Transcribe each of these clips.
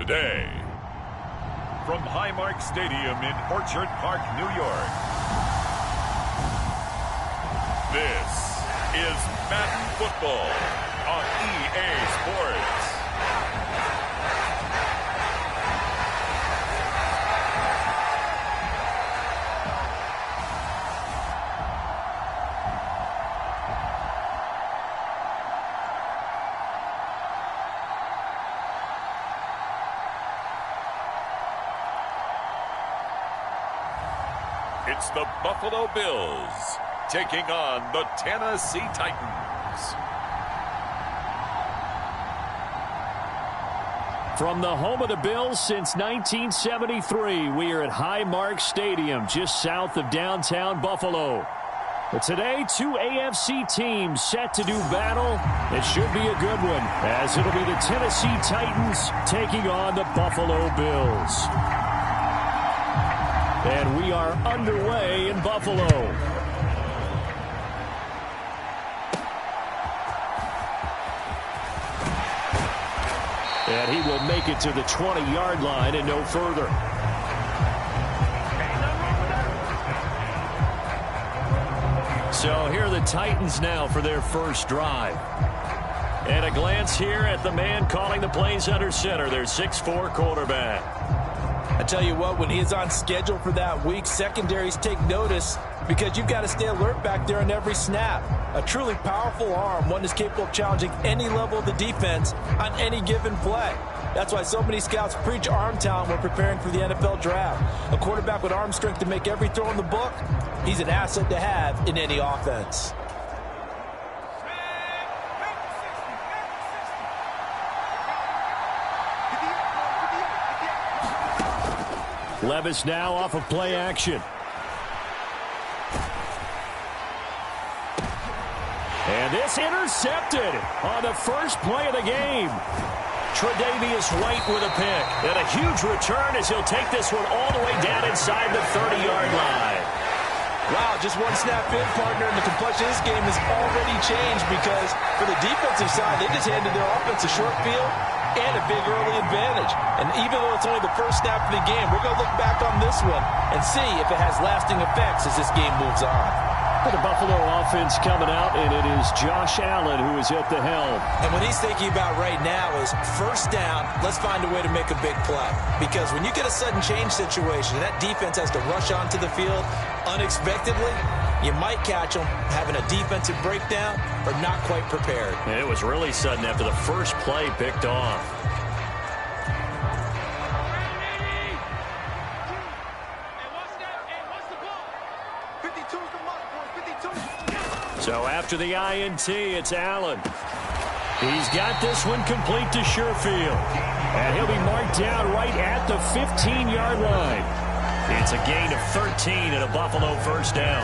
today. From Highmark Stadium in Orchard Park, New York, this is Madden Football on EA Sports. It's the Buffalo Bills taking on the Tennessee Titans. From the home of the Bills since 1973, we are at Highmark Stadium, just south of downtown Buffalo. But today, two AFC teams set to do battle. It should be a good one, as it'll be the Tennessee Titans taking on the Buffalo Bills. And we are underway in Buffalo. And he will make it to the 20-yard line and no further. So here are the Titans now for their first drive. And a glance here at the man calling the plays under center, their 6'4" quarterback. I tell you what, when he is on schedule for that week, secondaries take notice because you've got to stay alert back there on every snap. A truly powerful arm, one that's capable of challenging any level of the defense on any given play. That's why so many scouts preach arm talent when preparing for the NFL draft. A quarterback with arm strength to make every throw in the book, he's an asset to have in any offense. Levis now off of play action. And this intercepted on the first play of the game. Tre'Davious White with a pick. And a huge return as he'll take this one all the way down inside the 30-yard line. Wow, just one snap in, partner, and the complexion of this game has already changed because for the defensive side, they just handed their offense a short field and a big early advantage. And even though it's only the first snap of the game, we're going to look back on this one and see if it has lasting effects as this game moves on. For the Buffalo offense coming out, and it is Josh Allen who is at the helm. And what he's thinking about right now is first down, let's find a way to make a big play. Because when you get a sudden change situation, that defense has to rush onto the field unexpectedly, you might catch them having a defensive breakdown or not quite prepared. And it was really sudden after the first play picked off. So after the INT, it's Allen. He's got this one complete to Sherfield. And he'll be marked down right at the 15-yard line. It's a gain of 13 and a Buffalo first down.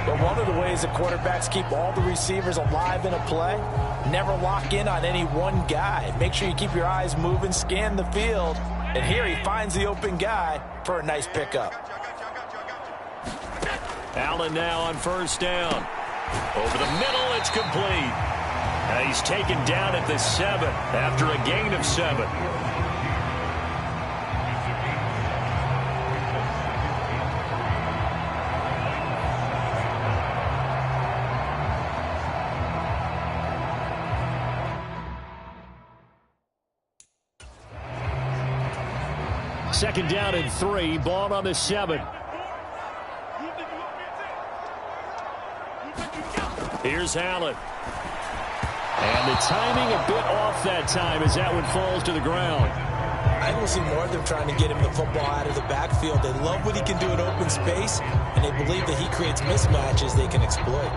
But one of the ways that quarterbacks keep all the receivers alive in a play, never lock in on any one guy. Make sure you keep your eyes moving, scan the field. And here he finds the open guy for a nice pickup. Allen now on first down. Over the middle, it's complete. And he's taken down at the 7 after a gain of 7. Second down and 3, ball on the 7. Here's Allen. And the timing a bit off that time as that one falls to the ground. I will see more of them trying to get him the football out of the backfield. They love what he can do in open space, and they believe that he creates mismatches they can exploit.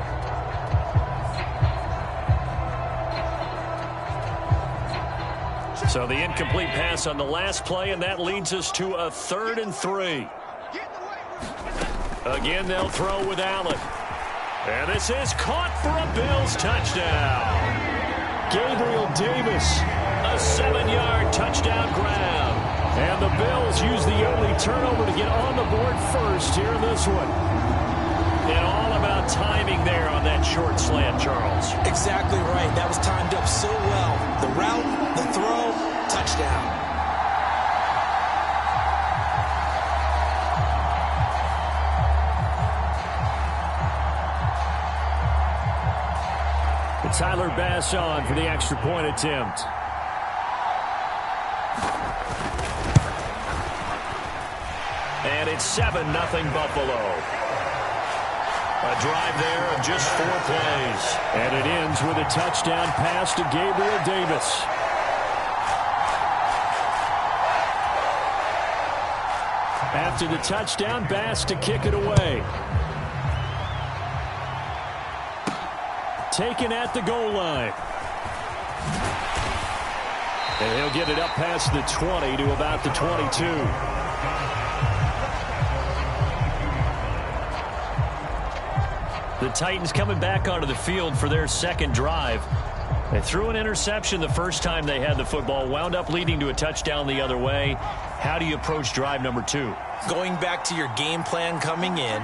So the incomplete pass on the last play, and that leads us to a 3rd and 3. Again, they'll throw with Allen. And this is caught for a Bills touchdown. Gabriel Davis, a 7-yard touchdown grab. And the Bills use the only turnover to get on the board first here in this one. And all about timing there on that short slant, Charles. Exactly right. That was timed up so well. The route, the throw, touchdown. Tyler Bass on for the extra point attempt. And it's 7-0 Buffalo. A drive there of just 4 plays. And it ends with a touchdown pass to Gabriel Davis. After the touchdown, Bass to kick it away. Taken at the goal line. And he'll get it up past the 20 to about the 22. The Titans coming back onto the field for their second drive. They threw an interception the first time they had the football, wound up leading to a touchdown the other way. How do you approach drive number 2? Going back to your game plan coming in,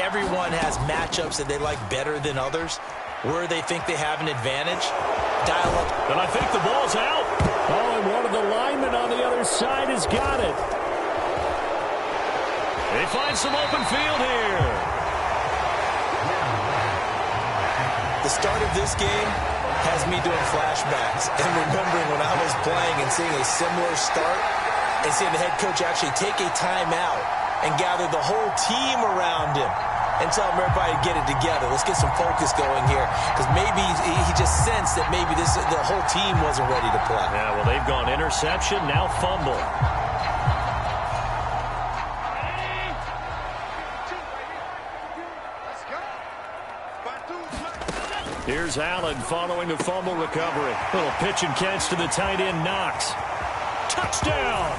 everyone has matchups that they like better than others, where they think they have an advantage. Dial up. And I think the ball's out. Oh, and one of the linemen on the other side has got it. They find some open field here. The start of this game has me doing flashbacks and remembering when I was playing and seeing a similar start and seeing the head coach actually take a timeout and gather the whole team around him and tell everybody to get it together. Let's get some focus going here, because maybe he just sensed that maybe the whole team wasn't ready to play. Yeah, well, they've gone interception, now fumble. Here's Allen following the fumble recovery. Little pitch and catch to the tight end, Knox. Touchdown!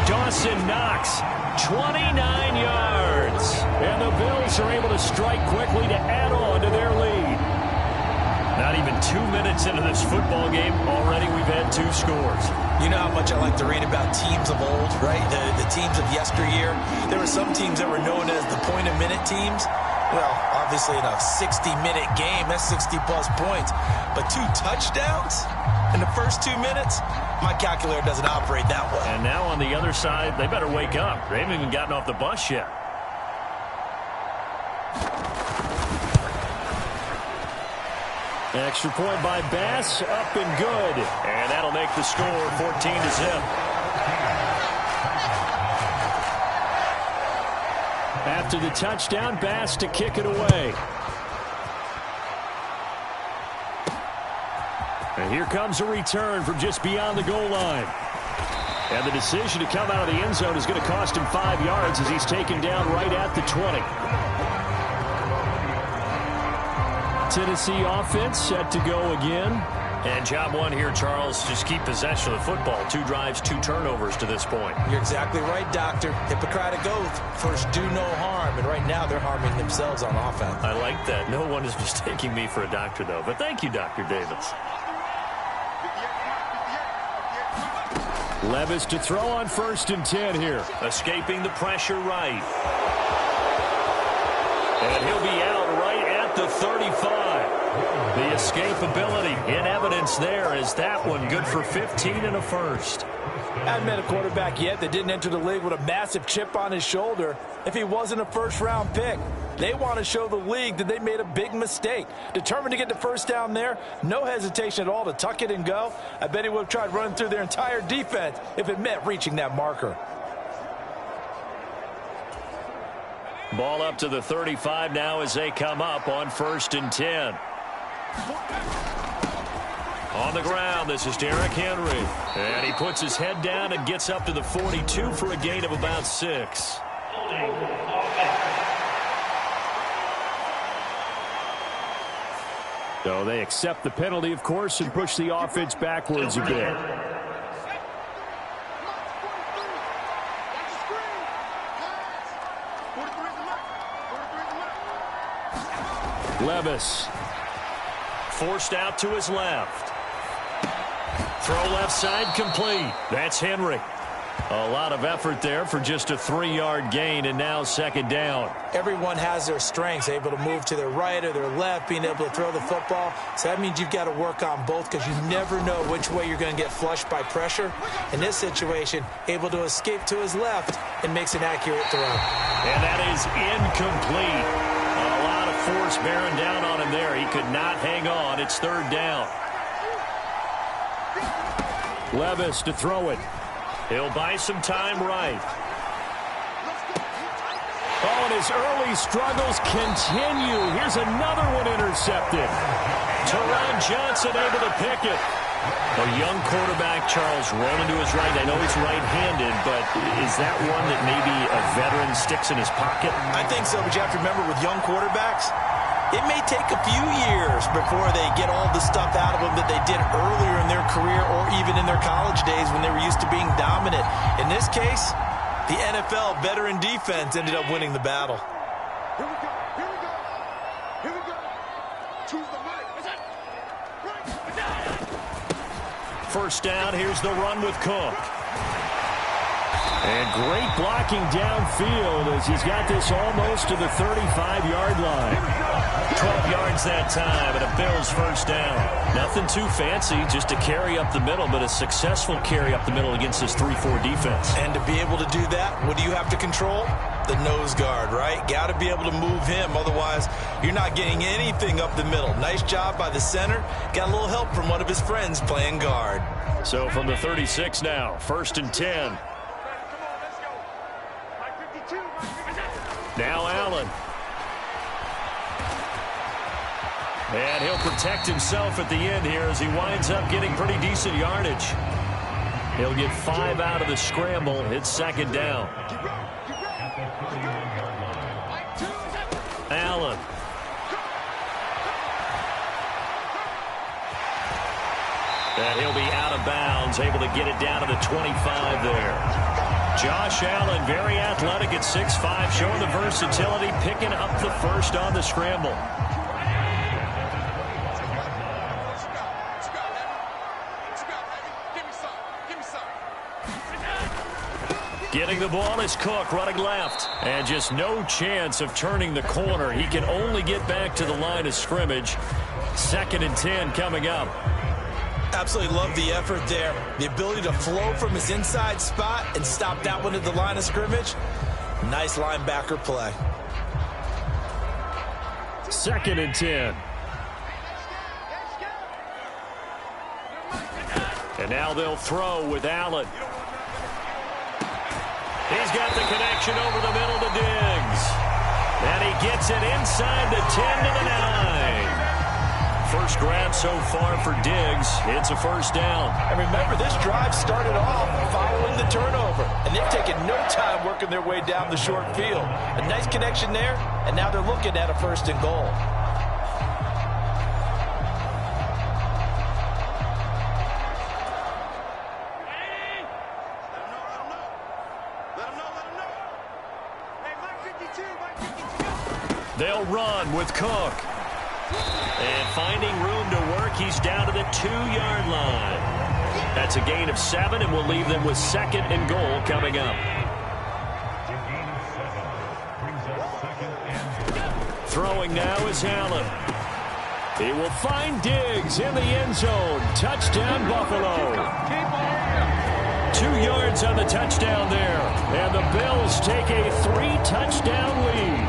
Dawson Knox, 29 yards. And the Bills are able to strike quickly to add on to their lead. Not even 2 minutes into this football game, already we've had 2 scores. You know how much I like to read about teams of old, right? The teams of yesteryear. There were some teams that were known as the point-a-minute teams. Well, obviously in a 60-minute game, that's 60-plus points. But 2 touchdowns in the first 2 minutes? My calculator doesn't operate that way. And now on the other side, they better wake up. They haven't even gotten off the bus yet. Extra point by Bass, up and good. And that'll make the score 14-0. After the touchdown, Bass to kick it away. And here comes a return from just beyond the goal line. And the decision to come out of the end zone is going to cost him 5 yards as he's taken down right at the 20. Tennessee offense set to go again. And job 1 here, Charles, just keep possession of the football. 2 drives, 2 turnovers to this point. You're exactly right, Doctor. Hippocratic oath. First, do no harm. And right now, they're harming themselves on offense. I like that. No one is mistaking me for a doctor, though. But thank you, Dr. Davis. Levis to throw on 1st and 10 here. Escaping the pressure right. And he'll be out right at the 35. The escapability in evidence there as that one good for 15 and a first. Hadn't met a quarterback yet that didn't enter the league with a massive chip on his shoulder if he wasn't a first-round pick. They want to show the league that they made a big mistake. Determined to get the first down there, no hesitation at all to tuck it and go. I bet he would have tried running through their entire defense if it meant reaching that marker. Ball up to the 35 now as they come up on 1st and 10. On the ground, this is Derrick Henry. And he puts his head down and gets up to the 42 for a gain of about 6. So they accept the penalty, of course, and push the offense backwards a bit. Levis. Forced out to his left. Throw left side complete. That's Henry. A lot of effort there for just a 3-yard gain, and now 2nd down. Everyone has their strengths, able to move to their right or their left, being able to throw the football. So that means you've got to work on both, because you never know which way you're going to get flushed by pressure. In this situation, able to escape to his left and makes an accurate throw. And that is incomplete. A lot of force bearing down on him there. He could not hang on. It's third down. Levis to throw it. He'll buy some time right. Oh, and his early struggles continue. Here's another one intercepted. Teron Johnson able to pick it. A young quarterback, Charles, rolling to his right. I know he's right-handed, but is that one that maybe a veteran sticks in his pocket? I think so, but you have to remember with young quarterbacks, it may take a few years before they get all the stuff out of them that they did earlier in their career or even in their college days when they were used to being dominant. In this case, the NFL veteran defense ended up winning the battle. Here we go. Here we go. Here we go. Choose the right. First down, here's the run with Cook. And great blocking downfield as he's got this almost to the 35-yard line. 12 yards that time and a Bills first down. Nothing too fancy, just a carry up the middle, but a successful carry up the middle against this 3-4 defense. And to be able to do that, what do you have to control? The nose guard, right? Got to be able to move him. Otherwise, you're not getting anything up the middle. Nice job by the center. Got a little help from one of his friends playing guard. So from the 36 now, first and 10. Now Allen. And he'll protect himself at the end here as he winds up getting pretty decent yardage. He'll get 5 out of the scramble. It's second down. Allen. And he'll be out of bounds, able to get it down to the 25 there. Josh Allen, very athletic at 6'5", showing the versatility, picking up the first on the scramble. Getting the ball is Cook, running left. And just no chance of turning the corner. He can only get back to the line of scrimmage. Second and 10 coming up. Absolutely love the effort there. The ability to flow from his inside spot and stop that one at the line of scrimmage. Nice linebacker play. Second and 10. And now they'll throw with Allen. He's got the connection over the middle to Diggs. And he gets it inside the 10 to the 9. First grab so far for Diggs. It's a first down. And remember, this drive started off following the turnover. And they've taken no time working their way down the short field. A nice connection there, and now they're looking at a first and goal. They'll run with Cook. And finding room to work, he's down to the 2-yard line. That's a gain of 7, and we'll leave them with second and goal coming up. Throwing now is Allen. He will find Diggs in the end zone. Touchdown, Buffalo. 2 yards on the touchdown there. And the Bills take a 3-touchdown lead.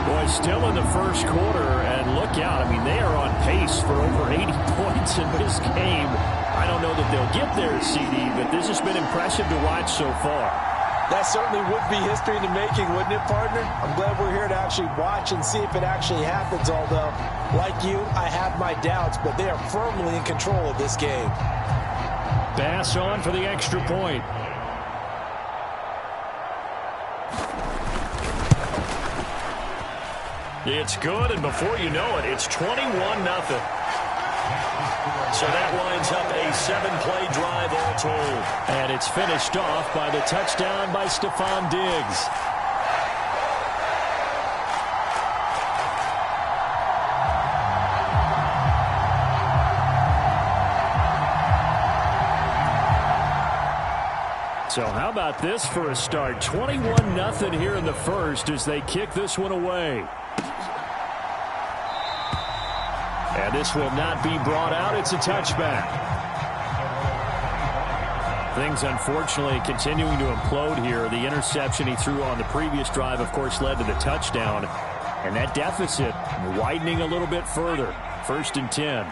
Boy, still in the first quarter, and look out. I mean, they are on pace for over 80 points in this game. I don't know that they'll get there, CD, but this has been impressive to watch so far. That certainly would be history in the making, wouldn't it, partner? I'm glad we're here to actually watch and see if it actually happens, although, like you, I have my doubts, but they are firmly in control of this game. Bass on for the extra point. It's good, and before you know it, it's 21-0. So that winds up a 7-play drive all told. And it's finished off by the touchdown by Stephon Diggs. So how about this for a start? 21-0 here in the first as they kick this one away. And this will not be brought out. It's a touchback. Things, unfortunately, continuing to implode here. The interception he threw on the previous drive, of course, led to the touchdown. And that deficit widening a little bit further. 1st and 10.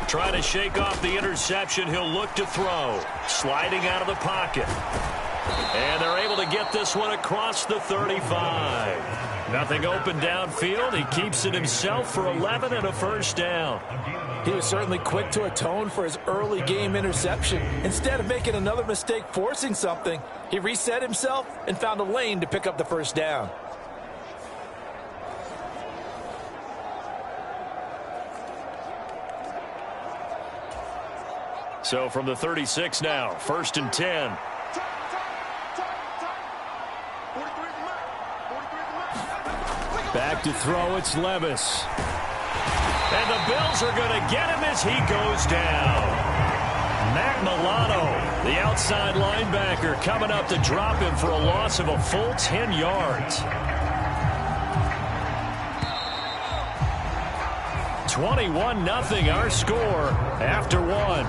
Trying to shake off the interception. He'll look to throw. Sliding out of the pocket. And they're able to get this one across the 35. Nothing open downfield. He keeps it himself for 11 and a 1st down. He was certainly quick to atone for his early game interception. Instead of making another mistake forcing something, he reset himself and found a lane to pick up the 1st down. So from the 36 now, 1st and 10. Back to throw, it's Levis. And the Bills are going to get him as he goes down. Matt Milano, the outside linebacker, coming up to drop him for a loss of a full 10 yards. 21-0 our score after 1.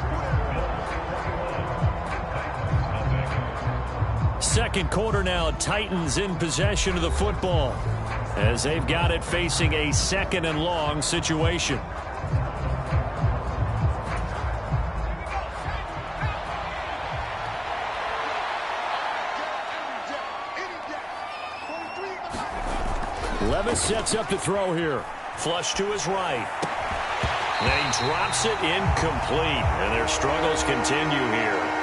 2nd quarter now, Titans in possession of the football as they've got it facing a 2nd and long situation. Levis sets up to throw here. Flush to his right. And he drops it incomplete. And their struggles continue here.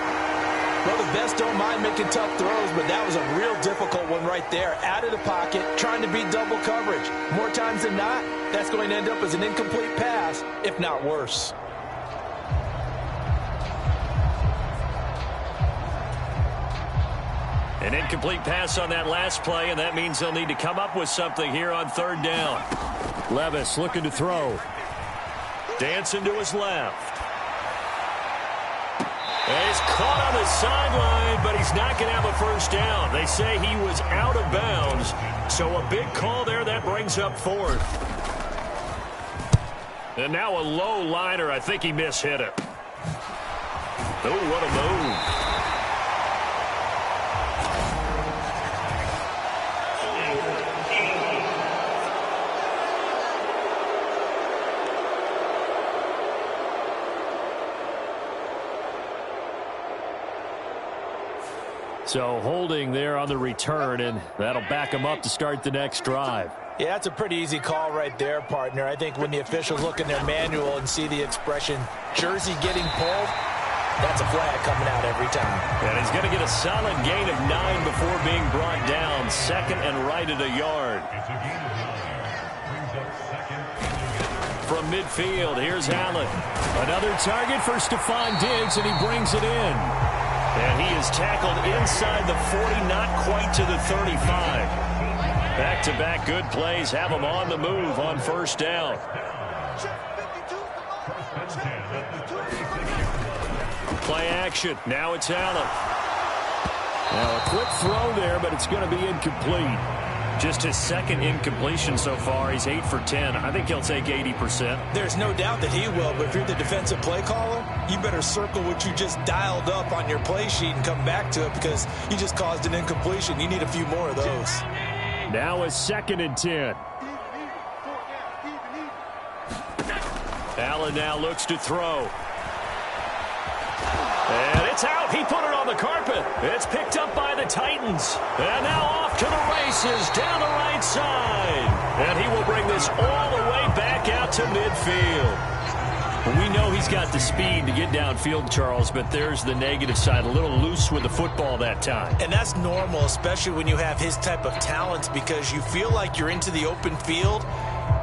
Well, the best don't mind making tough throws, but that was a real difficult one right there. Out of the pocket, trying to beat double coverage. More times than not, that's going to end up as an incomplete pass, if not worse. An incomplete pass on that last play, and that means they'll need to come up with something here on 3rd down. Levis looking to throw. Dancing to his left. And he's caught on the sideline, but he's not going to have a 1st down. They say he was out of bounds, so a big call there that brings up 4th. And now a low liner. I think he mishit it. Oh, what a move. So holding there on the return, and that'll back him up to start the next drive. Yeah, that's a pretty easy call right there, partner. I think when the officials look in their manual and see the expression, jersey getting pulled, that's a flag coming out every time. And he's going to get a solid gain of 9 before being brought down. 2nd and right at a yard. From midfield, here's Allen. Another target for Stephon Diggs, and he brings it in. And he is tackled inside the 40, not quite to the 35. Back-to-back good plays have him on the move on 1st down. Play action. Now it's Allen. Now a quick throw there, but it's going to be incomplete. Just his 2nd incompletion so far. He's 8 for 10. I think he'll take 80%. There's no doubt that he will, but if you're the defensive play caller, you better circle what you just dialed up on your play sheet and come back to it because you just caused an incompletion. You need a few more of those. Now a 2nd and 10. Allen now looks to throw. And it's out. He put it on the carpet. It's picked up by the Titans. And now off to the races down the right side. And he will bring this all the way back out to midfield. We know he's got the speed to get downfield, Charles, but there's the negative side. A little loose with the football that time. And that's normal, especially when you have his type of talents, because you feel like you're into the open field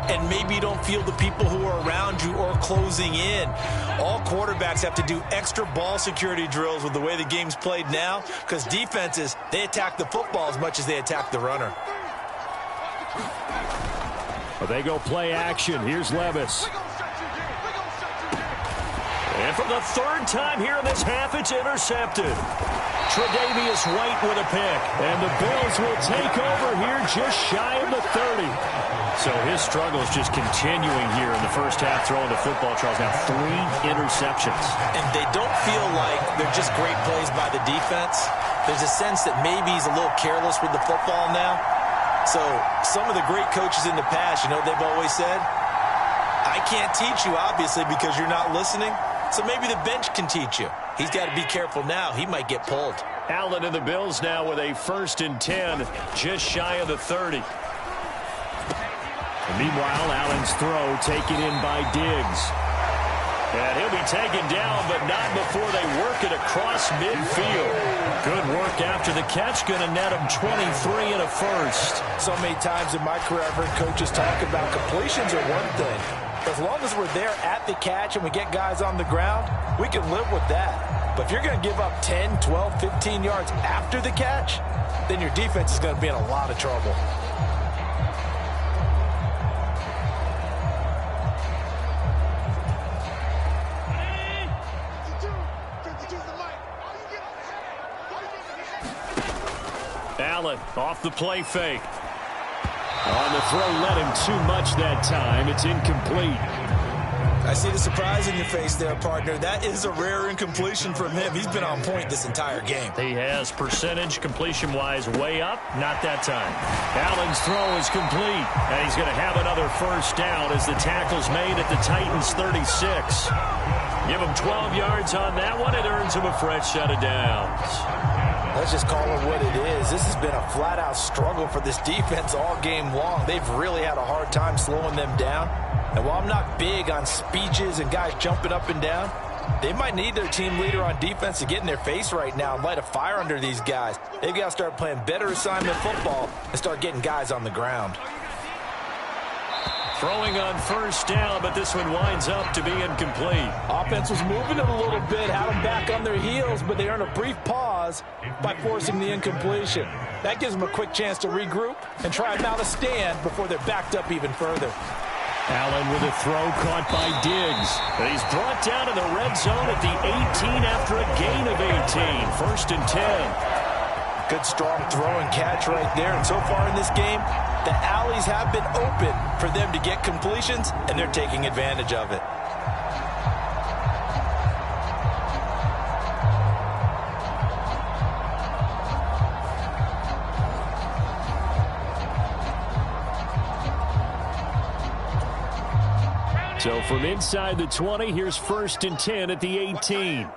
and maybe you don't feel the people who are around you or closing in. All quarterbacks have to do extra ball security drills with the way the game's played now, because defenses, they attack the football as much as they attack the runner. Well, they go play action. Here's Levis. And for the 3rd time here in this half, it's intercepted. Tre'Davious White with a pick. And the Bills will take over here just shy of the 30. So his struggles just continuing here in the first half throwing the football, Charles. Now 3 interceptions. And they don't feel like they're just great plays by the defense. There's a sense that maybe he's a little careless with the football now. So some of the great coaches in the past, you know, they've always said, I can't teach you, obviously, because you're not listening. So maybe the bench can teach you. He's got to be careful now. He might get pulled. Allen and the Bills now with a 1st and 10, just shy of the 30. And meanwhile, Allen's throw taken in by Diggs. And he'll be taken down, but not before they work it across midfield. Good work after the catch. Going to net him 23 and a first. So many times in my career, I've heard coaches talk about completions are one thing. As long as we're there at the catch and we get guys on the ground, we can live with that. But if you're going to give up 10, 12, 15 yards after the catch, then your defense is going to be in a lot of trouble. Allen off the play fake. On the throw, led him too much that time. It's incomplete. I see the surprise in your face there, partner. That is a rare incompletion from him. He's been on point this entire game. He has percentage completion-wise way up. Not that time. Allen's throw is complete. And he's going to have another first down as the tackle's made at the Titans' 36. Give him 12 yards on that one. It earns him a fresh set of downs. Let's just call it what it is. This has been a flat-out struggle for this defense all game long. They've really had a hard time slowing them down. And while I'm not big on speeches and guys jumping up and down, they might need their team leader on defense to get in their face right now and light a fire under these guys. They've got to start playing better assignment football and start getting guys on the ground. Throwing on first down, but this one winds up to be incomplete. Offense was moving it a little bit, had them back on their heels, but they earned a brief pause by forcing the incompletion. That gives them a quick chance to regroup and try and mount a stand before they're backed up even further. Allen with a throw caught by Diggs. And he's brought down in the red zone at the 18 after a gain of 18. 1st and 10. Good strong throw and catch right there. And so far in this game, the alleys have been open for them to get completions, and they're taking advantage of it. So from inside the 20, here's 1st and 10 at the 18.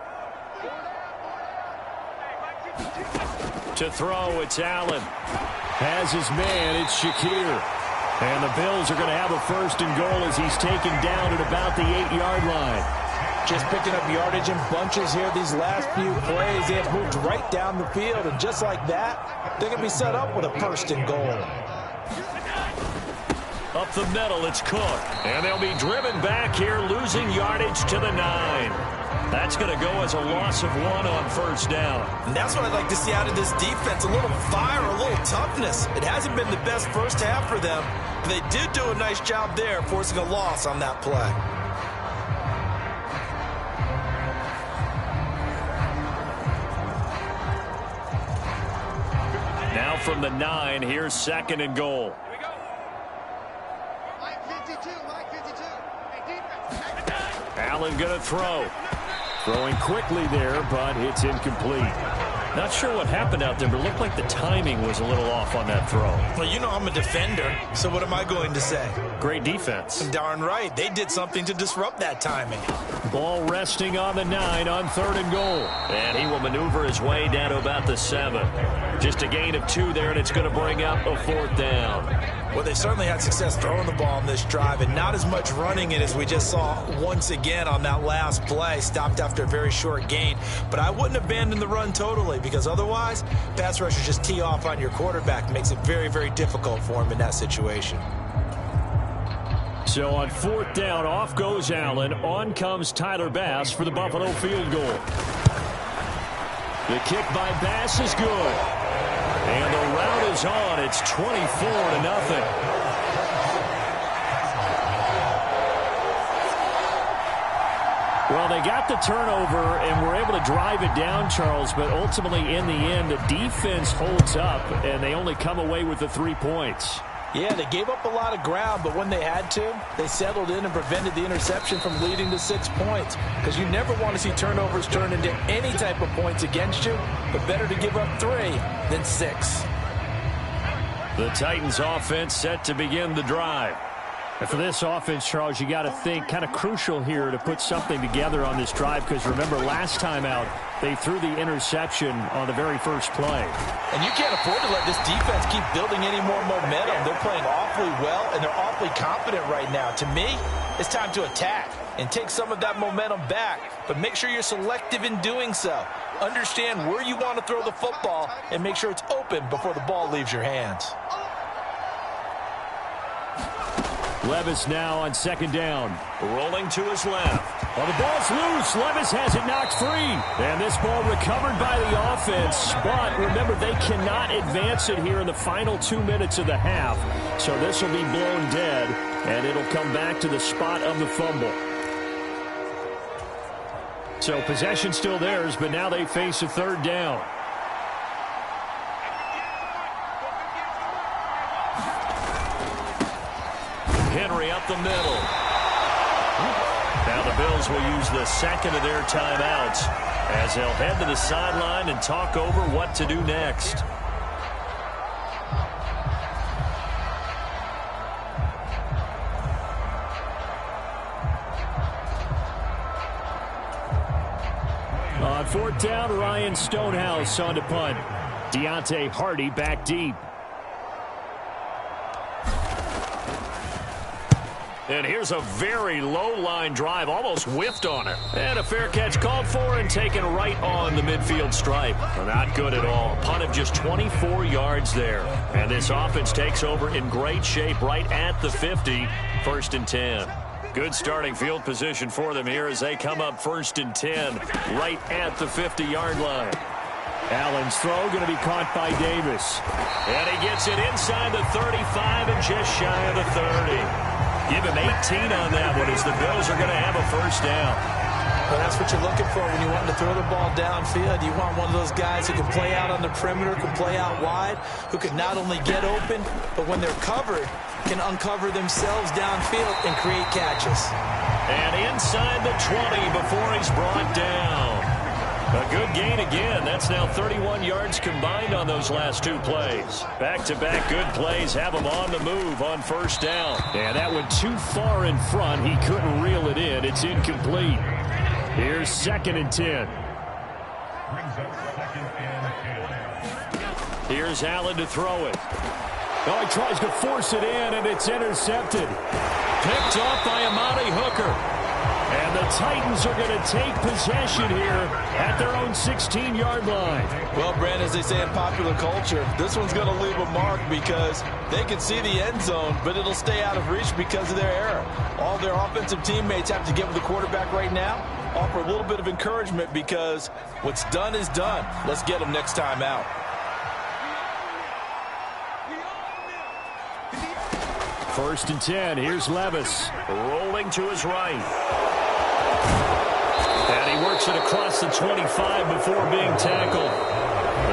To throw, it's Allen. Has his man, it's Shakir. And the Bills are going to have a 1st and goal as he's taken down at about the 8-yard line. Just picking up yardage in bunches here these last few plays. They have moved right down the field, and just like that, they're going to be set up with a 1st and goal. Up the middle, it's Cook. And they'll be driven back here, losing yardage to the 9. That's going to go as a loss of 1 on 1st down. And that's what I'd like to see out of this defense, a little fire, a little toughness. It hasn't been the best first half for them, but they did do a nice job there, forcing a loss on that play. Now from the 9, here's 2nd and goal. Allen going to throw. Throwing quickly there, but it's incomplete. Not sure what happened out there, but it looked like the timing was a little off on that throw. Well, you know I'm a defender, so what am I going to say? Great defense. Darn right. They did something to disrupt that timing. Ball resting on the 9 on 3rd and goal. And he will maneuver his way down to about the 7. Just a gain of 2 there, and it's going to bring up a 4th down. Well, they certainly had success throwing the ball on this drive, and not as much running it as we just saw once again on that last play. Stopped after a very short gain. But I wouldn't abandon the run totally, because otherwise, pass rushers just tee off on your quarterback. Makes it very, very difficult for him in that situation. So on 4th down, off goes Allen. On comes Tyler Bass for the Buffalo field goal. The kick by Bass is good. And the route is on. It's 24-0. Well, they got the turnover and were able to drive it down, Charles, but ultimately in the end, the defense holds up, and they only come away with the 3 points. Yeah, they gave up a lot of ground, but when they had to, they settled in and prevented the interception from leading to 6 points. Because you never want to see turnovers turn into any type of points against you, but better to give up 3 than 6. The Titans offense set to begin the drive. And for this offense, Charles, you got to think kind of crucial here to put something together on this drive, because remember last time out they threw the interception on the very first play. And you can't afford to let this defense keep building any more momentum. They're playing awfully well, and they're awfully confident right now. To me, it's time to attack and take some of that momentum back, but make sure you're selective in doing so. Understand where you want to throw the football and make sure it's open before the ball leaves your hands. Levis now on second down. Rolling to his left. Well, the ball's loose. Levis has it knocked free. And this ball recovered by the offense. But remember, they cannot advance it here in the final 2 minutes of the half. So this will be blown dead, and it'll come back to the spot of the fumble. So possession still theirs, but now they face a third down. Henry up the middle. Now the Bills will use the second of their timeouts as they'll head to the sideline and talk over what to do next. On fourth down, Ryan Stonehouse on to punt. Deontay Hardy back deep. And here's a very low-line drive, almost whiffed on it. And a fair catch called for and taken right on the midfield stripe. Not good at all. Punt of just 24 yards there. And this offense takes over in great shape right at the 50, 1st and 10. Good starting field position for them here as they come up 1st and 10 right at the 50-yard line. Allen's throw going to be caught by Davis. And he gets it inside the 35 and just shy of the 30. Give him 18 on that one as the Bills are going to have a first down. Well, that's what you're looking for when you want to throw the ball downfield. You want one of those guys who can play out on the perimeter, can play out wide, who can not only get open, but when they're covered, can uncover themselves downfield and create catches. And inside the 20 before he's brought down. A good gain again. That's now 31 yards combined on those last 2 plays. Back-to-back good plays have him on the move on first down. And that went too far in front. He couldn't reel it in. It's incomplete. Here's 2nd and 10. Here's Allen to throw it. Oh, he tries to force it in, and it's intercepted. Picked off by Amani Hooker. And the Titans are going to take possession here at their own 16-yard line. Well, Brand, as they say in popular culture, this one's going to leave a mark because they can see the end zone, but it'll stay out of reach because of their error. All their offensive teammates have to give the quarterback right now, offer a little bit of encouragement because what's done is done. Let's get them next time out. First and 10. Here's Levis. Rolling to his right. And he works it across the 25 before being tackled.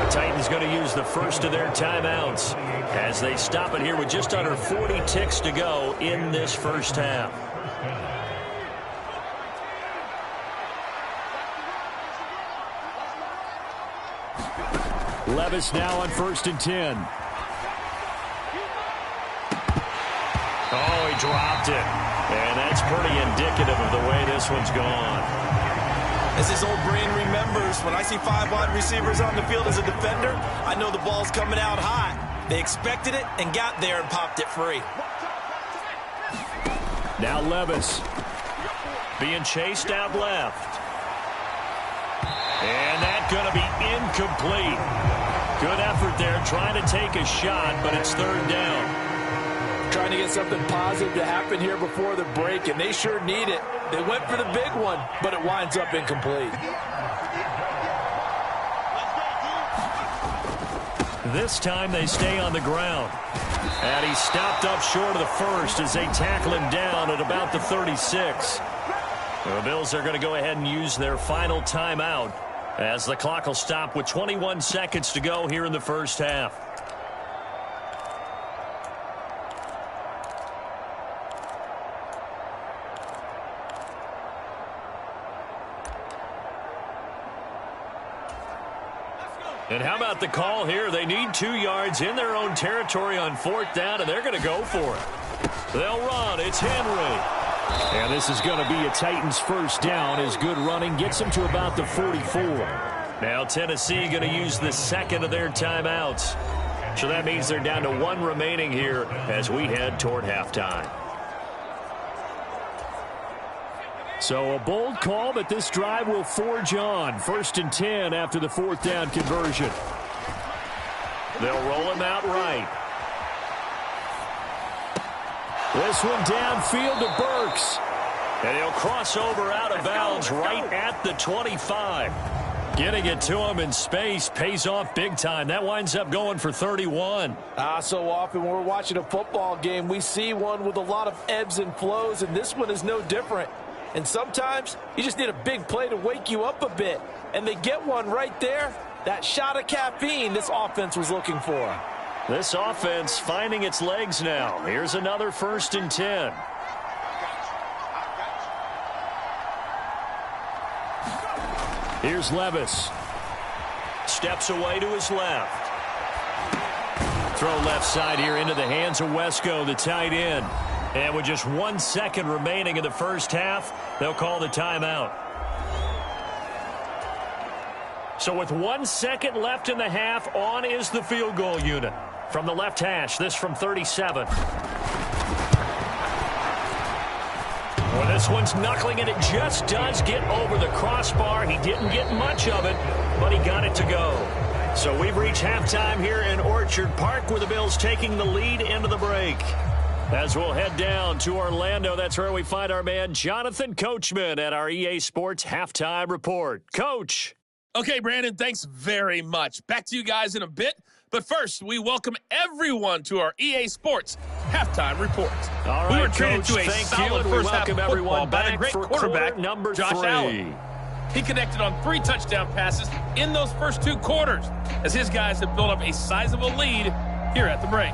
The Titans going to use the first of their timeouts as they stop it here with just under 40 ticks to go in this first half. Levis now on 1st and 10. Oh, he dropped it. And that's pretty indicative of the way this one's gone. As his old brain remembers, when I see 5 wide receivers on the field as a defender, I know the ball's coming out high. They expected it and got there and popped it free. Now Levis being chased out left. And that's going to be incomplete. Good effort there trying to take a shot, but it's 3rd down. Trying to get something positive to happen here before the break, and they sure need it. They went for the big one, but it winds up incomplete. This time they stay on the ground. And he stopped up short of the first as they tackle him down at about the 36. The Bills are going to go ahead and use their final timeout as the clock will stop with 21 seconds to go here in the first half. And how about the call here? They need 2 yards in their own territory on 4th down, and they're going to go for it. They'll run. It's Henry. And this is going to be a Titans first down as good running gets them to about the 44. Now Tennessee going to use the second of their timeouts. So that means they're down to 1 remaining here as we head toward halftime. So a bold call, but this drive will forge on. 1st and 10 after the 4th down conversion. They'll roll him out right. This one downfield to Burks. And he'll cross over out of bounds right at the 25. Getting it to him in space pays off big time. That winds up going for 31. So often when we're watching a football game, we see one with a lot of ebbs and flows, and this one is no different. And sometimes you just need a big play to wake you up a bit. And they get one right there. That shot of caffeine this offense was looking for. This offense finding its legs now. Here's another 1st and 10. Here's Levis. Steps away to his left. Throw left side here into the hands of Wesco, the tight end. And with just 1 second remaining in the first half, they'll call the timeout. So with 1 second left in the half, on is the field goal unit. From the left hash, this from 37. Well, this one's knuckling, and it just does get over the crossbar. He didn't get much of it, but he got it to go. So we've reached halftime here in Orchard Park with the Bills taking the lead into the break. As we'll head down to Orlando, that's where we find our man Jonathan Coachman at our EA Sports Halftime Report. Coach. Okay, Brandon, thanks very much. Back to you guys in a bit. But first, we welcome everyone to our EA Sports Halftime Report. All right, we were treated Coach, to a solid first half of football by the great quarterback, number Josh 3. Allen. He connected on 3 touchdown passes in those first 2 quarters, as his guys have built up a sizable lead here at the break.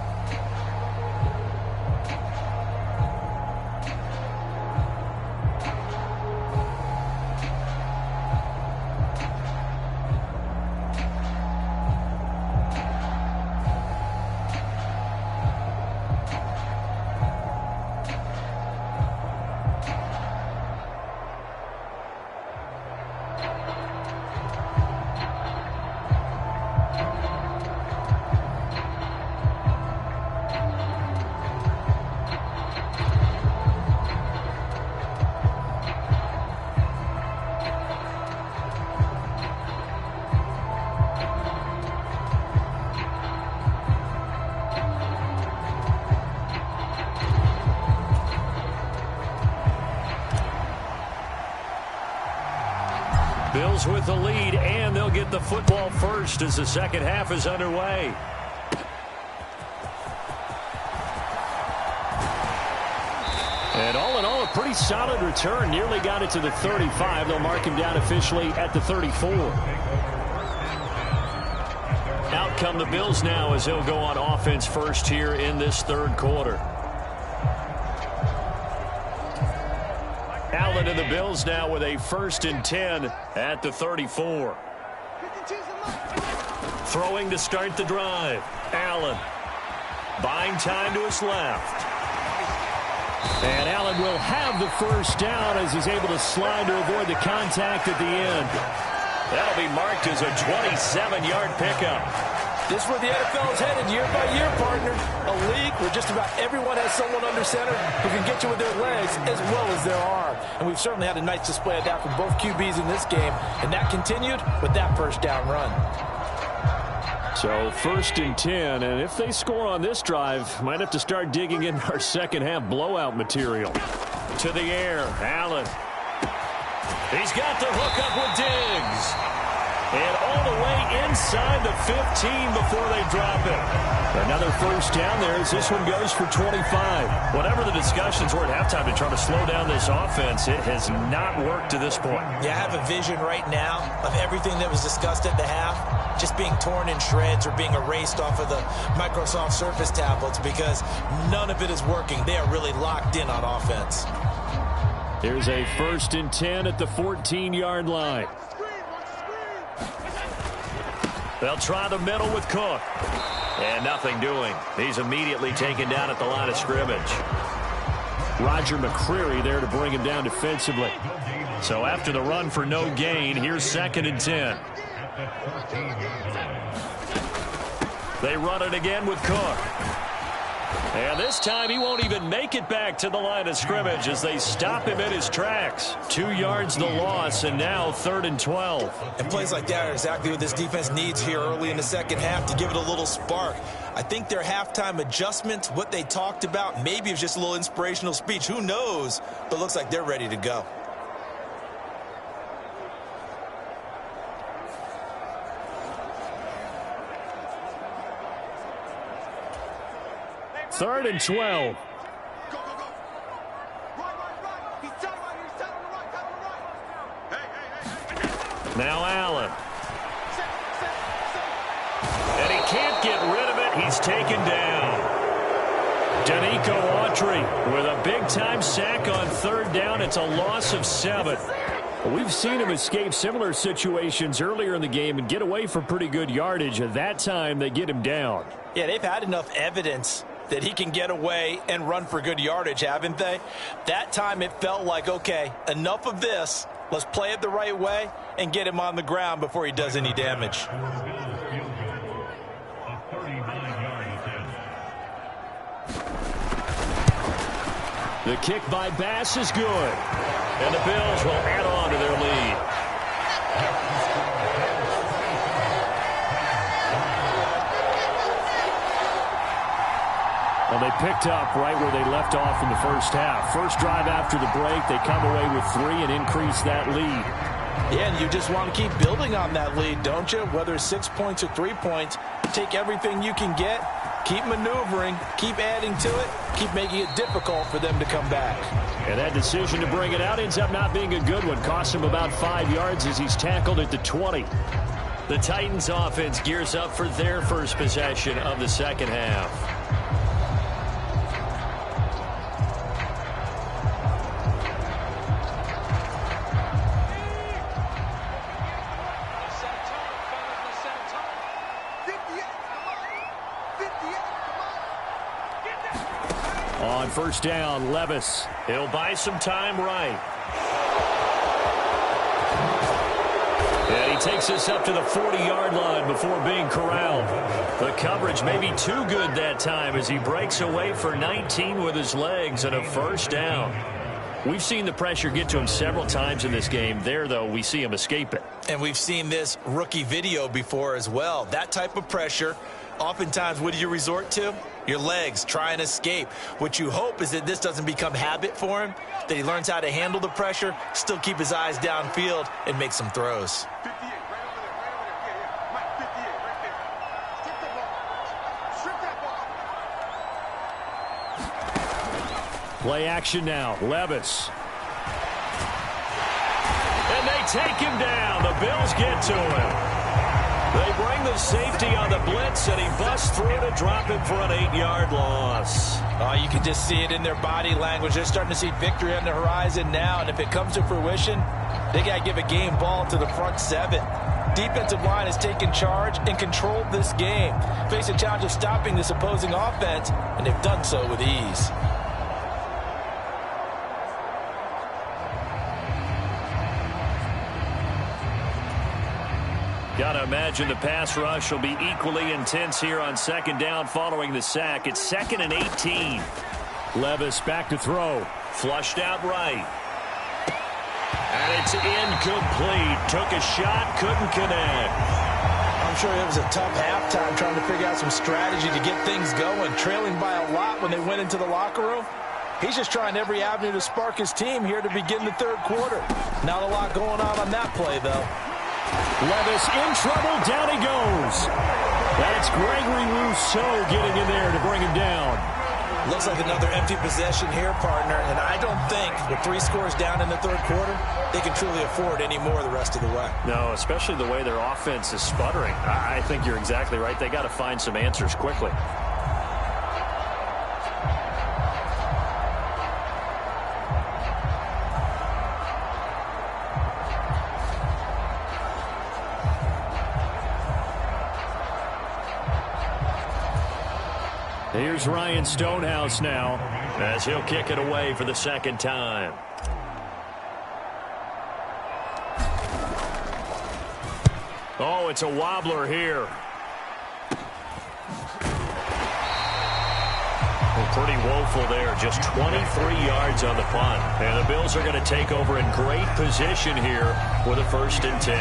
Bills with the lead, and they'll get the football first as the second half is underway. And all in all, a pretty solid return. Nearly got it to the 35. They'll mark him down officially at the 34. Out come the Bills now as they'll go on offense first here in this third quarter. Allen and the Bills now with a 1st and 10 at the 34. Throwing to start the drive. Allen buying time to his left. And Allen will have the first down as he's able to slide to avoid the contact at the end. That'll be marked as a 27-yard pickup. This is where the NFL is headed year by year, partner. A league where just about everyone has someone under center who can get you with their legs as well as their arm. And we've certainly had a nice display of that from both QBs in this game. And that continued with that first down run. So 1st and 10, and if they score on this drive, might have to start digging in our second half blowout material. To the air, Allen. He's got the hook up with Diggs. And all the way inside the 15 before they drop it. Another first down there as this one goes for 25. Whatever the discussions were at halftime to try to slow down this offense, it has not worked to this point. Yeah, I have a vision right now of everything that was discussed at the half just being torn in shreds or being erased off of the Microsoft Surface tablets because none of it is working. They are really locked in on offense. Here's a 1st and 10 at the 14-yard line. They'll try the middle with Cook. And nothing doing. He's immediately taken down at the line of scrimmage. Roger McCreary there to bring him down defensively. So after the run for no gain, here's 2nd and 10. They run it again with Cook. And this time he won't even make it back to the line of scrimmage as they stop him in his tracks. 2 yards the loss, and now 3rd and 12. And plays like that are exactly what this defense needs here early in the second half to give it a little spark. I think their halftime adjustments, what they talked about, maybe it's just a little inspirational speech. Who knows? But it looks like they're ready to go. Third and 12. Go, go, go. Right. He's telling right. He's telling right. Hey. Now Allen. And he can't get rid of it. He's taken down. Danico Autry with a big-time sack on 3rd down. It's a loss of 7. We've seen him escape similar situations earlier in the game and get away for pretty good yardage. At that time, they get him down. Yeah, they've had enough evidence that he can get away and run for good yardage, haven't they? That time it felt like, okay, enough of this. Let's play it the right way and get him on the ground before he does any damage. The kick by Bass is good. And the Bills will add on to their lead. Well, they picked up right where they left off in the first half. First drive after the break, they come away with 3 and increase that lead. Yeah, and you just want to keep building on that lead, don't you? Whether it's 6 points or 3 points, take everything you can get, keep maneuvering, keep adding to it, keep making it difficult for them to come back. And that decision to bring it out ends up not being a good one. Cost him about 5 yards as he's tackled at the 20. The Titans offense gears up for their first possession of the second half. On first down, Levis. He'll buy some time right. And he takes us up to the 40-yard line before being corralled. The coverage may be too good that time as he breaks away for 19 with his legs and a first down. We've seen the pressure get to him several times in this game. There, though, we see him escape it. And we've seen this rookie video before as well. That type of pressure, oftentimes, what do you resort to? Your legs, try and escape. What you hope is that this doesn't become habit for him, that he learns how to handle the pressure, still keep his eyes downfield, and make some throws. 58, right over there. Yeah. Mike, 58, right there. Strip that ball. Strip that ball. Play action now. Levis. And they take him down. The Bills get to him. They bring the safety on the blitz, and he busts through to drop him for an 8-yard loss. Oh, you can just see it in their body language. They're starting to see victory on the horizon now, and if it comes to fruition, they got to give a game ball to the front 7. Defensive line has taken charge and controlled this game. Face a challenge of stopping this opposing offense, and they've done so with ease. Got to imagine the pass rush will be equally intense here on second down following the sack. It's 2nd and 18. Levis back to throw. Flushed out right. And it's incomplete. Took a shot, couldn't connect. I'm sure it was a tough halftime trying to figure out some strategy to get things going. Trailing by a lot when they went into the locker room. He's just trying every avenue to spark his team here to begin the third quarter. Not a lot going on that play, though. Levis in trouble. Down he goes. That's Gregory Rousseau getting in there to bring him down. Looks like another empty possession here, partner. And I don't think with 3 scores down in the third quarter, they can truly afford any more the rest of the way. No, especially the way their offense is sputtering. I think you're exactly right. They got to find some answers quickly. Here's Ryan Stonehouse now as he'll kick it away for the second time. Oh, it's a wobbler here. Pretty woeful there. Just 23 yards on the punt. And the Bills are going to take over in great position here with a 1st and 10.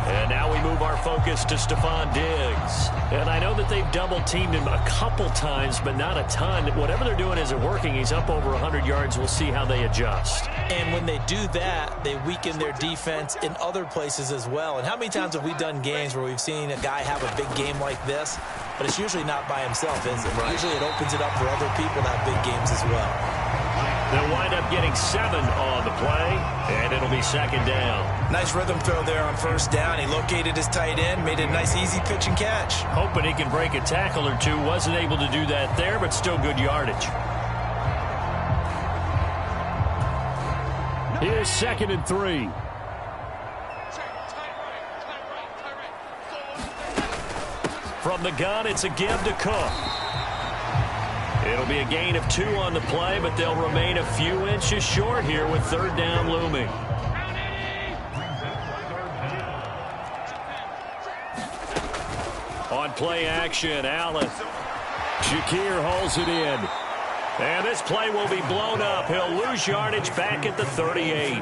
And now we move our focus to Stephon Diggs. And I know that they've double-teamed him a couple times, but not a ton. Whatever they're doing isn't working. He's up over 100 yards. We'll see how they adjust. And when they do that, they weaken their defense in other places as well. And how many times have we done games where we've seen a guy have a big game like this, but it's usually not by himself, is it? Right. Usually it opens it up for other people to have big games as well. They'll wind up getting 7 on the play, and it'll be 2nd down. Nice rhythm throw there on 1st down. He located his tight end, made it a nice easy pitch and catch. Hoping he can break a tackle or two. Wasn't able to do that there, but still good yardage. Here's 2nd and 3. From the gun, it's a give to Cook. It'll be a gain of 2 on the play, but they'll remain a few inches short here with 3rd down looming. On play action, Allen. Shakir hauls it in. And this play will be blown up. He'll lose yardage back at the 38.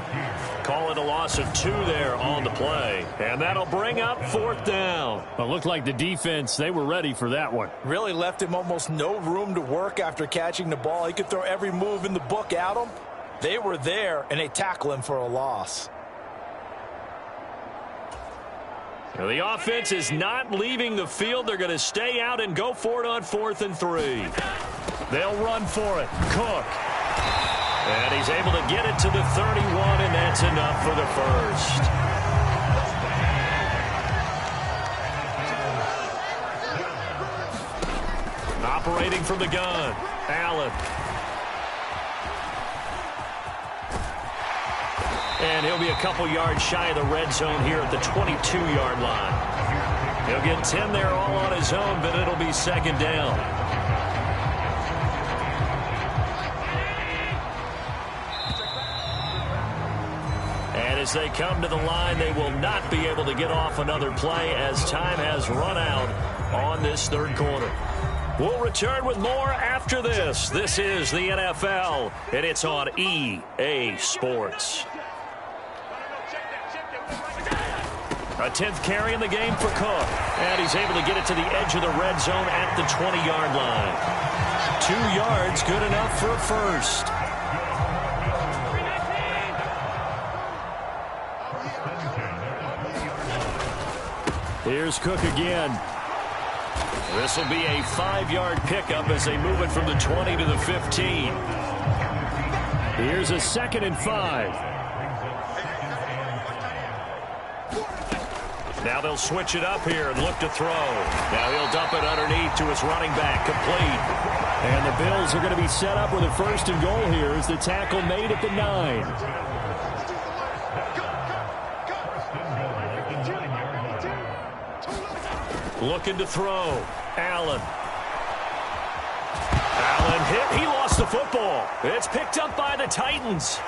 Call it a loss of 2 there on the play. And that'll bring up 4th down. Well, it looked like the defense, they were ready for that one. Really left him almost no room to work after catching the ball. He could throw every move in the book at him. They were there, and they tackle him for a loss. Now, the offense is not leaving the field. They're going to stay out and go for it on 4th and 3. They'll run for it. Cook. And he's able to get it to the 31, and that's enough for the 1st. Operating from the gun, Allen. And he'll be a couple yards shy of the red zone here at the 22-yard line. He'll get 10 there all on his own, but it'll be 2nd down. As they come to the line, they will not be able to get off another play as time has run out on this 3rd quarter. We'll return with more after this. This is the NFL, and it's on EA Sports. A 10th carry in the game for Cook. And he's able to get it to the edge of the red zone at the 20-yard line. 2 yards, good enough for a 1st. Here's Cook again. This will be a 5-yard pickup as they move it from the 20 to the 15. Here's a 2nd and 5. Now they'll switch it up here and look to throw. Now he'll dump it underneath to his running back, complete. And the Bills are going to be set up with a 1st and goal here as the tackle made at the 9. Looking to throw. Allen. Allen hit. He lost the football. It's picked up by the Titans.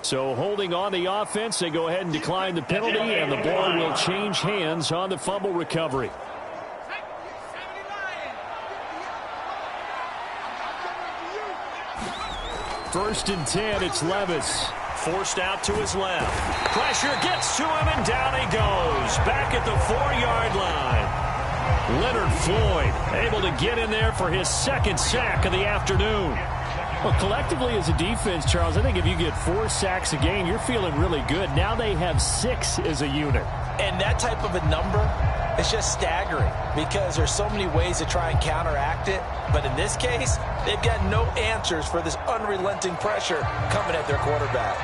So holding on the offense, they go ahead and decline the penalty, and the ball will change hands on the fumble recovery. First and 10, it's Levis. Forced out to his left. Pressure gets to him, and down he goes. Back at the 4-yard line. Leonard Floyd able to get in there for his 2nd sack of the afternoon. Well, collectively as a defense, Charles, I think if you get 4 sacks a game, you're feeling really good. Now they have 6 as a unit. And that type of a number is just staggering because there's so many ways to try and counteract it. But in this case, they've got no answers for this unrelenting pressure coming at their quarterback.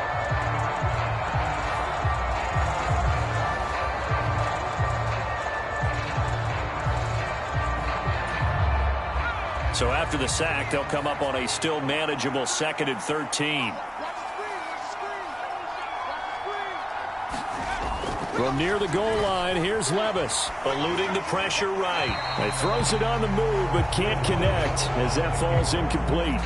So after the sack, they'll come up on a still manageable 2nd and 13. From near the goal line, here's Levis, eluding the pressure right. He throws it on the move, but can't connect as that falls incomplete.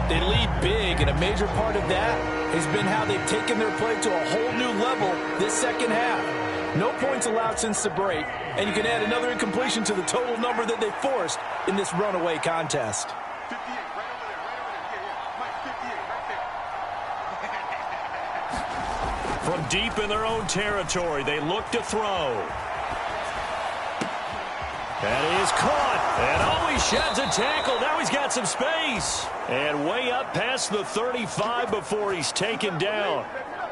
They lead big, and a major part of that has been how they've taken their play to a whole new level this second half. No points allowed since the break, and you can add another incompletion to the total number that they forced in this runaway contest. 58, right over there, Mike, 58, right there. From deep in their own territory, they look to throw. That is caught. And he sheds a tackle. Now he's got some space. And way up past the 35 before he's taken down.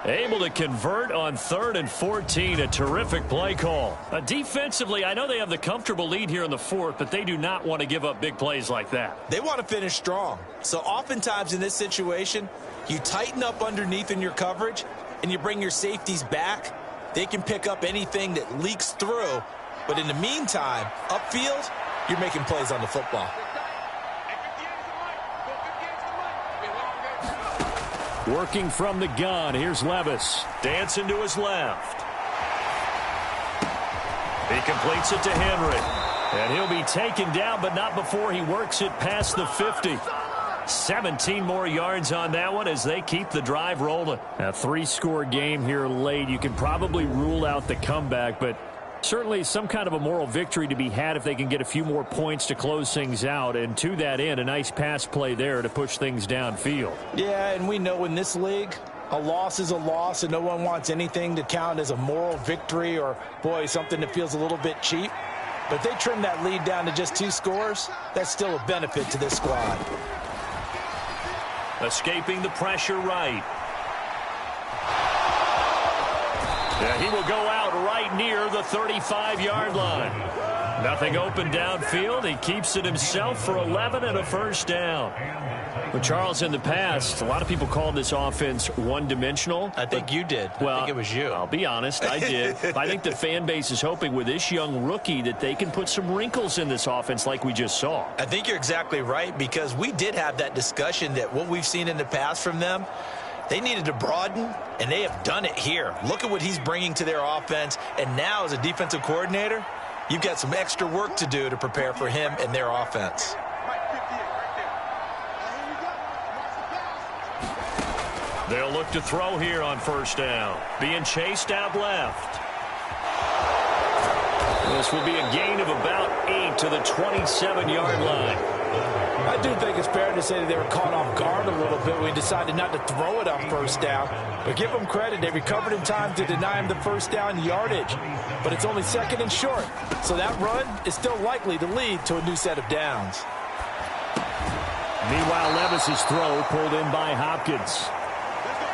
Able to convert on 3rd and 14. A terrific play call. Defensively, I know they have the comfortable lead here in the 4th, but they do not want to give up big plays like that. They want to finish strong. So oftentimes in this situation, you tighten up underneath in your coverage, and you bring your safeties back. They can pick up anything that leaks through. But in the meantime, upfield, you're making plays on the football. Working from the gun, here's Levis. Dancing to his left. He completes it to Henry. And he'll be taken down, but not before he works it past the 50. 17 more yards on that one as they keep the drive rolling. A 3-score game here late. You can probably rule out the comeback, but certainly some kind of a moral victory to be had if they can get a few more points to close things out. And to that end, a nice pass play there to push things downfield. Yeah, and we know in this league, a loss is a loss, and no one wants anything to count as a moral victory or, boy, something that feels a little bit cheap. But if they trim that lead down to just 2 scores, that's still a benefit to this squad. Escaping the pressure right. Yeah, he will go out right near the 35-yard line. Nothing open downfield. He keeps it himself for 11 and a first down. Well, Charles, in the past, a lot of people called this offense one-dimensional. I think you did. Well, I think it was you. I'll be honest, I did. I think the fan base is hoping with this young rookie that they can put some wrinkles in this offense like we just saw. I think you're exactly right, because we did have that discussion that what we've seen in the past from them, they needed to broaden, and they have done it here. Look at what he's bringing to their offense, and now as a defensive coordinator, you've got some extra work to do to prepare for him and their offense. They'll look to throw here on first down. Being chased out left. This will be a gain of about 8 to the 27-yard line. I do think it's fair to say that they were caught off guard a little bit when we decided not to throw it on first down. But give them credit. They recovered in time to deny him the first down yardage. But it's only 2nd and short. So that run is still likely to lead to a new set of downs. Meanwhile, Levis's throw pulled in by Hopkins.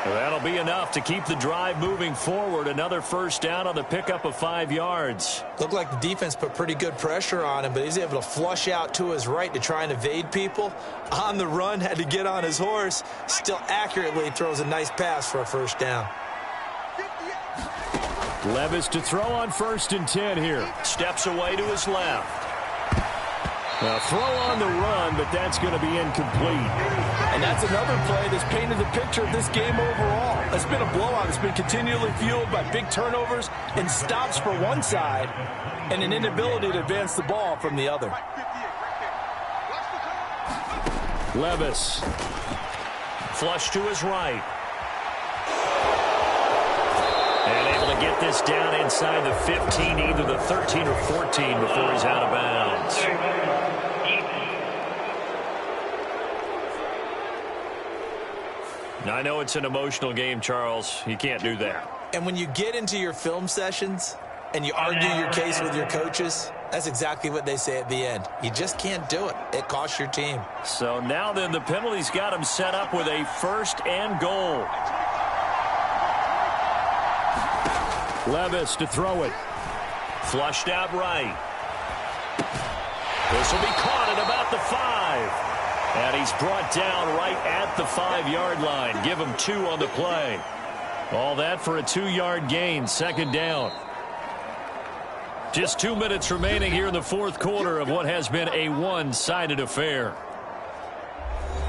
That'll be enough to keep the drive moving forward. Another first down on the pickup of 5 yards. Looked like the defense put pretty good pressure on him, but he's able to flush out to his right to try and evade people. On the run, had to get on his horse. Still accurately throws a nice pass for a first down. Levis to throw on 1st and 10 here. Steps away to his left. A throw on the run, but that's going to be incomplete. And that's another play that's painted the picture of this game overall. It's been a blowout. It's been continually fueled by big turnovers and stops for one side and an inability to advance the ball from the other. Levis. Flush to his right. And able to get this down inside the 15, either the 13 or 14 before he's out of bounds. I know it's an emotional game, Charles. You can't do that. And when you get into your film sessions and you argue your case with your coaches, that's exactly what they say at the end. You just can't do it. It costs your team. So now then the penalty's got him set up with a 1st and goal. Levis to throw it. Flushed out right. This will be caught at about the 5. And he's brought down right at the 5-yard line. Give him 2 on the play. All that for a 2-yard gain, 2nd down. Just 2 minutes remaining here in the 4th quarter of what has been a one-sided affair.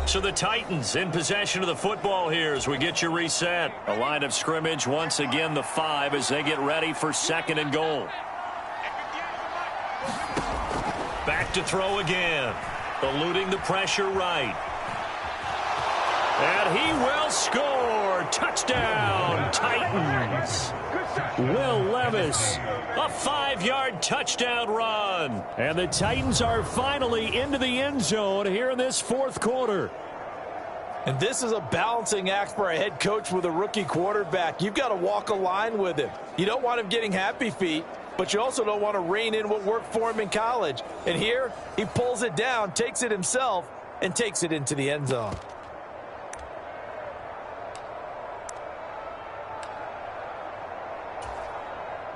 So the Titans in possession of the football here as we get you reset. A line of scrimmage, once again the 5 as they get ready for 2nd and goal. Back to throw again. Eluding the pressure right. And he will score. Touchdown, Titans. Will Levis, a 5-yard touchdown run. And the Titans are finally into the end zone here in this 4th quarter. And this is a balancing act for a head coach with a rookie quarterback. You've got to walk a line with him. You don't want him getting happy feet, but you also don't want to rein in what worked for him in college. And here, he pulls it down, takes it himself, and takes it into the end zone.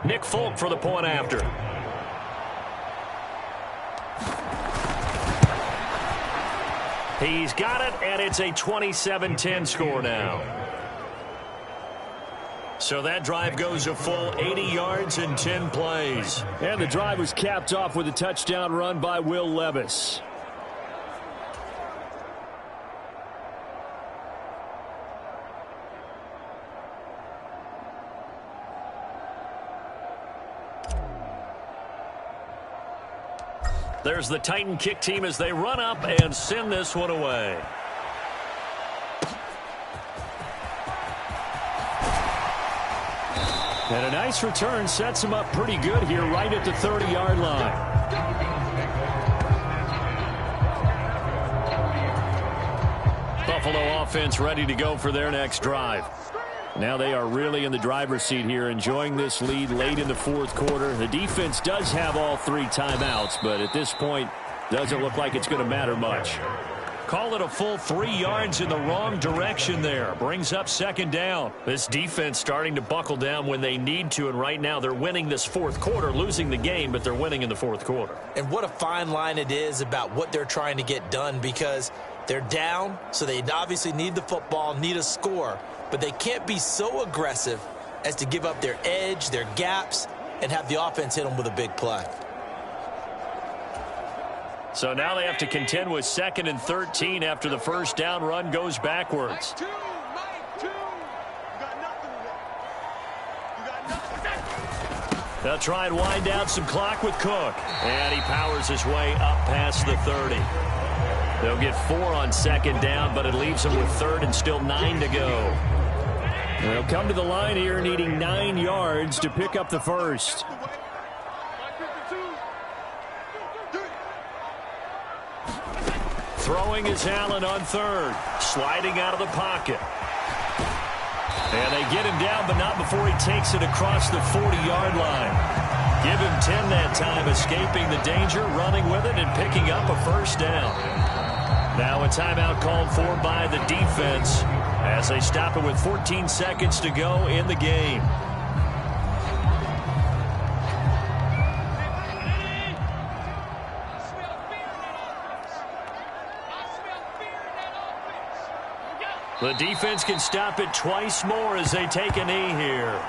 Nick Folk for the point after. He's got it, and it's a 27-10 score now. So that drive goes a full 80 yards in 10 plays. And the drive was capped off with a touchdown run by Will Levis. There's the Titan kick team as they run up and send this one away. And a nice return sets him up pretty good here right at the 30-yard line. Buffalo offense ready to go for their next drive. Now they are really in the driver's seat here, enjoying this lead late in the 4th quarter. The defense does have all 3 timeouts, but at this point, doesn't look like it's going to matter much. Call it a full 3 yards in the wrong direction there. Brings up 2nd down. This defense starting to buckle down when they need to, and right now they're winning this 4th quarter, losing the game, but they're winning in the 4th quarter. And what a fine line it is about what they're trying to get done, because they're down, so they obviously need the football, need a score, but they can't be so aggressive as to give up their edge, their gaps, and have the offense hit them with a big play. So now they have to contend with 2nd and 13 after the first down run goes backwards. They'll try and wind down some clock with Cook. And he powers his way up past the 30. They'll get 4 on 2nd down, but it leaves them with 3rd and still 9 to go. They'll come to the line here needing 9 yards to pick up the first. Throwing is Allen on 3rd. Sliding out of the pocket. And they get him down, but not before he takes it across the 40-yard line. Give him 10 that time, escaping the danger, running with it, and picking up a first down. Now a timeout called for by the defense as they stop it with 14 seconds to go in the game. The defense can stop it twice more as they take a knee here.